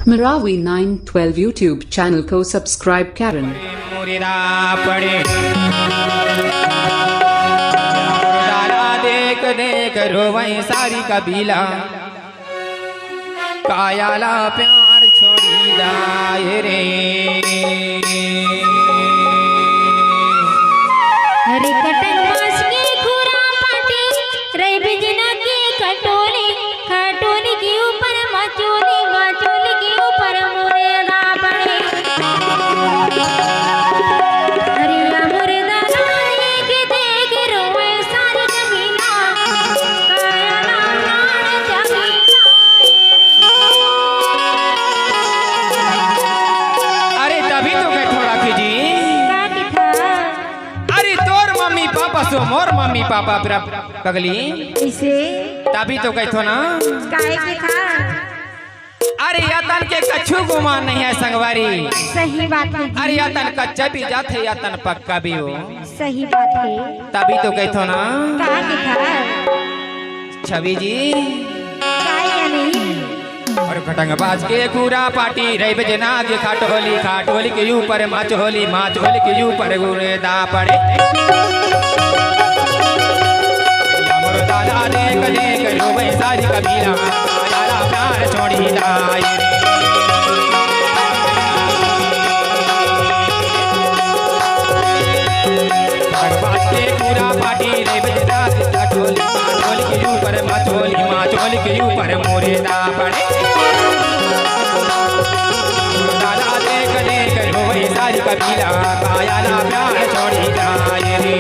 Marawi 912 YouTube channel को subscribe करें। देख देख रोवै सारी कबीला कायाला प्यार छोड़ी जाए रे। हरे कटन मास के खुरा पाटी रही बिजना की खटोली खटोली के ऊपर मचोली मचोली के ऊपर मुर्दा पड़े। हरे मुर्दा के देख रोए सारी कबीला कायाला प्राण अरे तभी तो मैं थोड़ा जी पापा सो मोर मम्मी पापा पगली इसे तभी तो कहतो ना काहे के था। अरे यातन के कछु गुमान नहीं है संगवारी। सही बात है। अरे यातन कच्चा भी जाते यातन पक्का भी हो। सही बात है। तभी तो कहतो ना काहे के था छवि जी काहे नहीं। और खटंगबाज के पूरा पार्टी रही बजना के खाटोली के ऊपर माच होली के ऊपर गुरेदा पड़े। दादा देख देख रोवे सारी कबीला यारा प्यार छोड़ी जाए रे। खटंगबाज के पूरा पार्टी रही बजना के खाटोली के ऊपर माचोली के ऊपर मुरेदा पड़े। दादा देख देख रोवे सारी कबीला कायाला प्यार छोड़ी जाए रे।